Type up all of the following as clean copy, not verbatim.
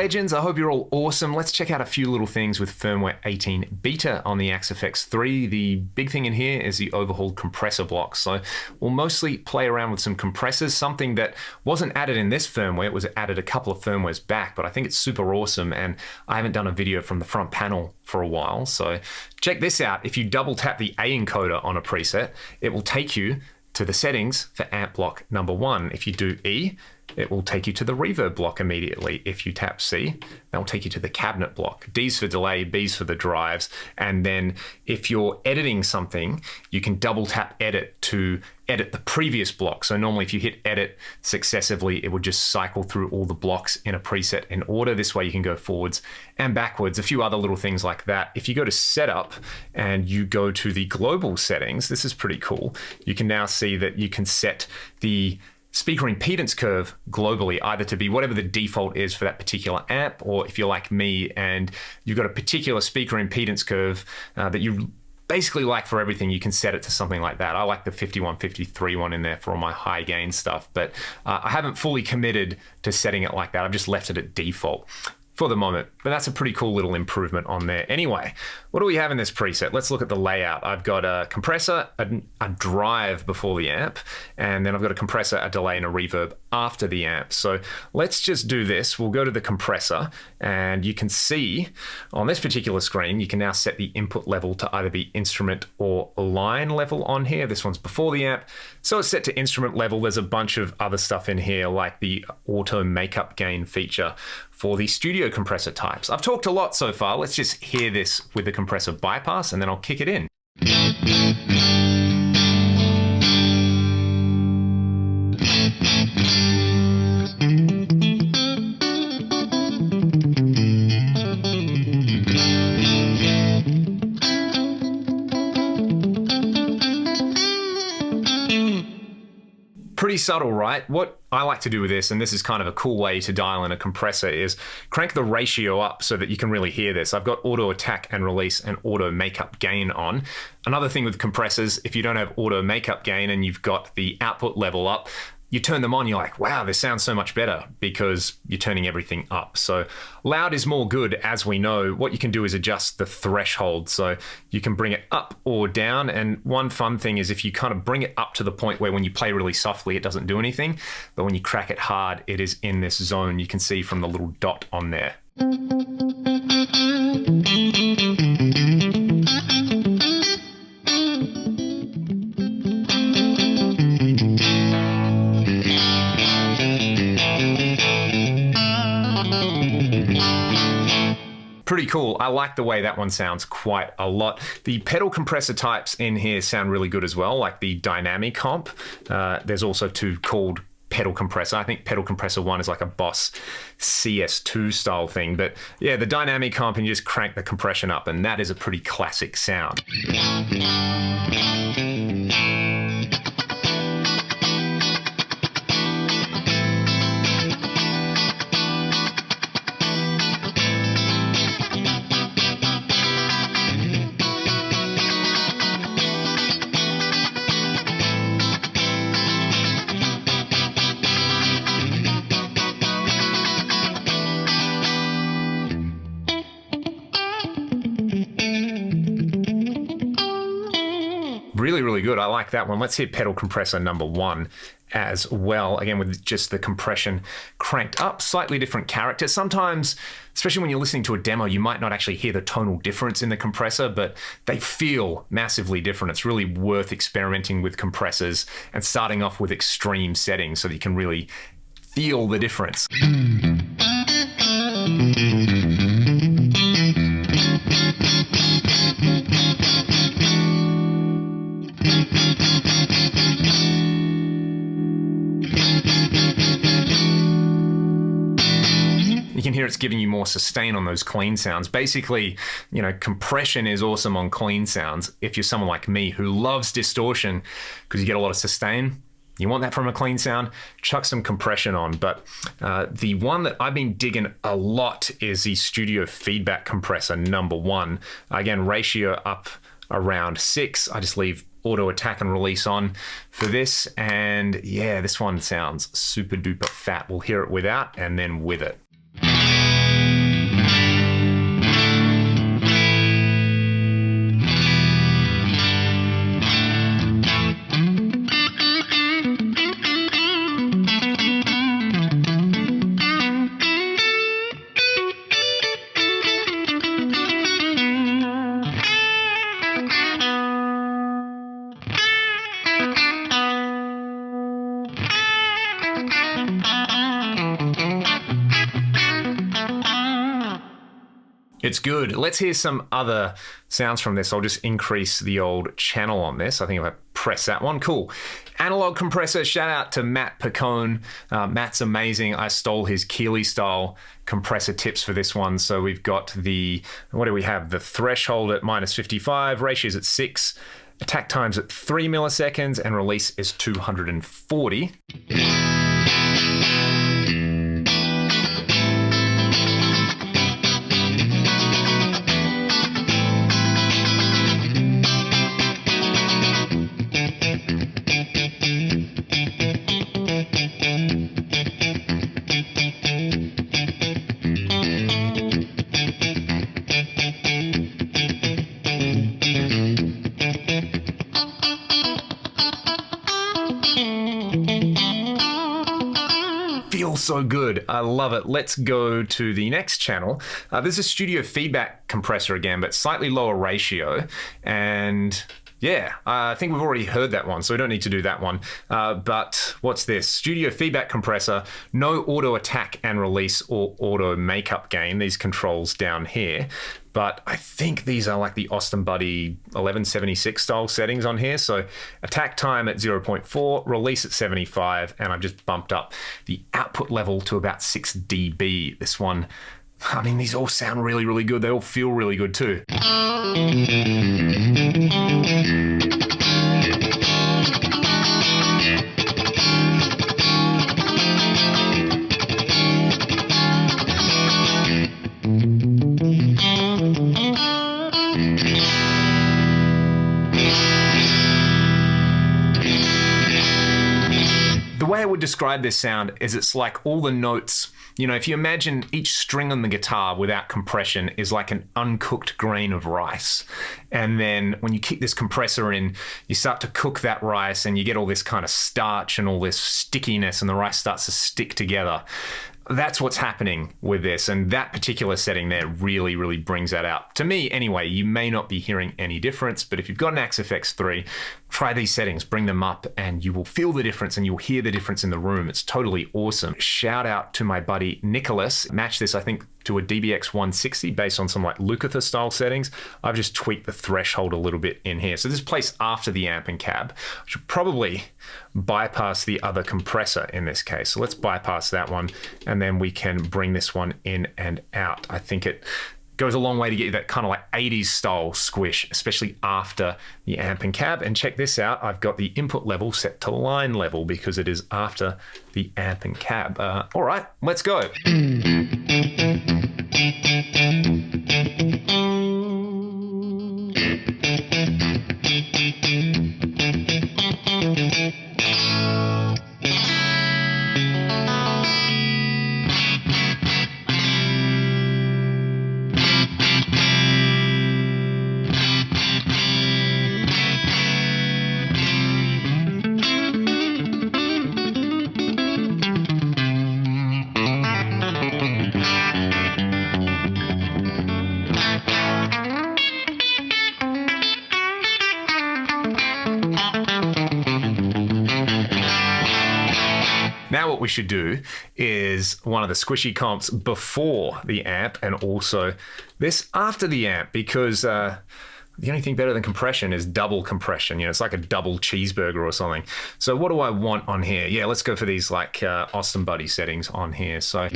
legends, I hope you're all awesome. Let's check out a few little things with firmware 18 beta on the AXFX3. The big thing in here is the overhauled compressor blocks. So we'll mostly play around with some compressors, something that wasn't added in this firmware. It was added a couple of firmwares back, but I think it's super awesome, and I haven't done a video from the front panel for a while. So check this out. If you double tap the A encoder on a preset, it will take you to the settings for amp block number 1. If you do E, it will take you to the reverb block immediately. If you tap C, that will take you to the cabinet block. D's for delay, B's for the drives. And then if you're editing something, you can double tap edit to edit the previous block. So normally if you hit edit successively, it would just cycle through all the blocks in a preset in order. This way you can go forwards and backwards, a few other little things like that. If you go to setup and you go to the global settings, this is pretty cool. You can now see that you can set the speaker impedance curve globally, either to be whatever the default is for that particular amp, or if you're like me and you've got a particular speaker impedance curve that you basically like for everything, you can set it to something like that. I like the 5153 one in there for all my high gain stuff, but I haven't fully committed to setting it like that. I've just left it at default for the moment, but that's a pretty cool little improvement on there. Anyway, what do we have in this preset? Let's look at the layout. I've got a compressor, a drive before the amp, and then I've got a compressor, a delay, and a reverb after the amp. So let's just do this. We'll go to the compressor, and you can see on this particular screen, you can now set the input level to either be instrument or line level on here. This one's before the amp, so it's set to instrument level. There's a bunch of other stuff in here, like the auto makeup gain feature for the studio compressor types. I've talked a lot so far. Let's just hear this with the compressor bypass, and then I'll kick it in. Pretty subtle, right? What I like to do with this, and this is kind of a cool way to dial in a compressor, is crank the ratio up so that you can really hear this. I've got auto attack and release and auto makeup gain on. Another thing with compressors, if you don't have auto makeup gain and you've got the output level up, you turn them on, you're like, wow, this sounds so much better because you're turning everything up. So loud is more good, as we know. What you can do is adjust the threshold. So you can bring it up or down. And one fun thing is if you kind of bring it up to the point where when you play really softly, it doesn't do anything. But when you crack it hard, it is in this zone. You can see from the little dot on there. Pretty cool. I like the way that one sounds quite a lot. The pedal compressor types in here sound really good as well, like the dynamic comp. There's also two called pedal compressor. I think pedal compressor 1 is like a Boss CS2 style thing, but yeah, the dynamic comp, and you just crank the compression up, and that is a pretty classic sound. Really, really good. I like that one. Let's hit pedal compressor number 1 as well. Again, with just the compression cranked up, slightly different character. Sometimes, especially when you're listening to a demo, you might not actually hear the tonal difference in the compressor, but they feel massively different. It's really worth experimenting with compressors and starting off with extreme settings so that you can really feel the difference. You can hear it's giving you more sustain on those clean sounds. Basically, you know, compression is awesome on clean sounds. If you're someone like me who loves distortion because you get a lot of sustain, you want that from a clean sound, chuck some compression on. But the one that I've been digging a lot is the Studio Feedback Compressor number 1. Again, ratio up around 6. I just leave auto attack and release on for this. And yeah, this one sounds super duper fat. We'll hear it without and then with it. It's good. Let's hear some other sounds from this. I'll just increase the old channel on this. I think if I press that one, cool. Analog compressor, shout out to Matt Picone. Matt's amazing. I stole his Keeley style compressor tips for this one. So we've got the, what do we have? The threshold at -55, ratios at 6, attack times at 3 milliseconds, and release is 240. Feels so good. I love it. Let's go to the next channel. This is a studio feedback compressor again, but slightly lower ratio. And yeah, I think we've already heard that one, so we don't need to do that one. But what's this? Studio feedback compressor, no auto attack and release or auto makeup gain. These controls down here. But I think these are like the Austin Buddy 1176 style settings on here. So attack time at 0.4, release at 75, and I've just bumped up the output level to about 6 dB. This one, I mean, these all sound really, really good. They all feel really good too. The way I would describe this sound is it's like all the notes, you know, if you imagine each string on the guitar without compression is like an uncooked grain of rice. And then when you kick this compressor in, you start to cook that rice and you get all this kind of starch and all this stickiness, and the rice starts to stick together. That's what's happening with this, and that particular setting there really, really brings that out. To me, anyway, you may not be hearing any difference, but if you've got an AXFX3, try these settings, bring them up, and you will feel the difference and you'll hear the difference in the room. It's totally awesome. Shout out to my buddy Nicholas. Match this, I think, to a DBX160 based on some like Lukather style settings. I've just tweaked the threshold a little bit in here. So this is placed after the amp and cab. I should probably bypass the other compressor in this case. So let's bypass that one, and then we can bring this one in and out. I think it goes a long way to get you that kind of like 80s style squish, especially after the amp and cab. And check this out, I've got the input level set to line level because it is after the amp and cab. All right, let's go. Now what we should do is one of the squishy comps before the amp and also this after the amp, because the only thing better than compression is double compression. You know, it's like a double cheeseburger or something. So what do I want on here? Yeah, let's go for these like Austin Buddy settings on here. So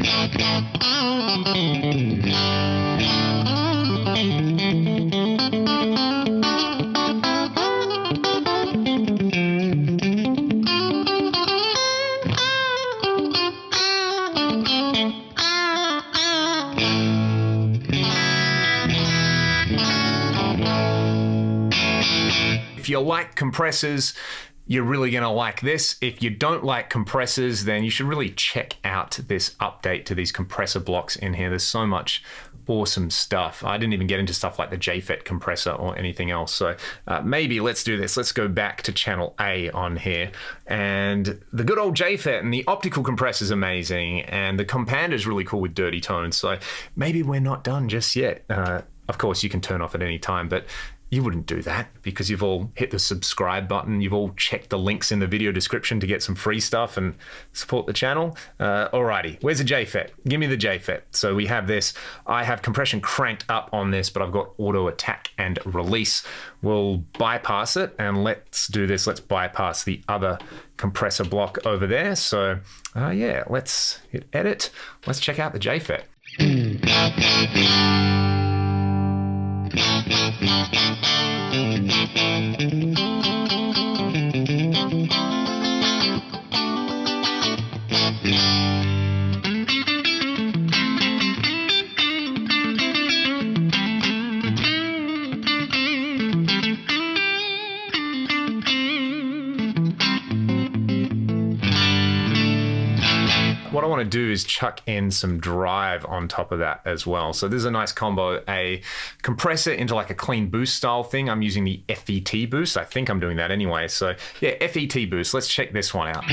if you like compressors, you're really going to like this. If you don't like compressors, then you should really check out this update to these compressor blocks in here. There's so much awesome stuff. I didn't even get into stuff like the JFET compressor or anything else. So maybe let's do this. Let's go back to channel A on here. And the good old JFET and the optical compressor is amazing. And the Compander is really cool with dirty tones. So maybe we're not done just yet. Of course, you can turn off at any time, but You wouldn't do that because you've all hit the subscribe button. You've all checked the links in the video description to get some free stuff and support the channel. Alrighty, where's the JFET? Give me the JFET. So we have this. I have compression cranked up on this, but I've got auto attack and release. We'll bypass it, and let's do this. Let's bypass the other compressor block over there. So yeah, let's hit edit. Let's check out the JFET. What I want to do is chuck in some drive on top of that as well. So this is a nice combo, a compressor into like a clean boost style thing. I'm using the FET boost. I think I'm doing that anyway. So yeah, FET boost. Let's check this one out.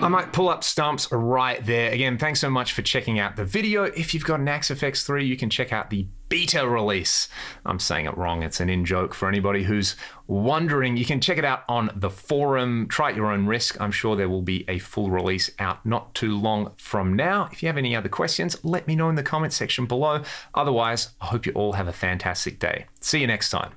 I might pull up stumps right there. Again, thanks so much for checking out the video. If you've got an Axe FX3, you can check out the beta release. I'm saying it wrong. It's an in-joke for anybody who's wondering. You can check it out on the forum. Try at your own risk. I'm sure there will be a full release out not too long from now. If you have any other questions, let me know in the comment section below. Otherwise, I hope you all have a fantastic day. See you next time.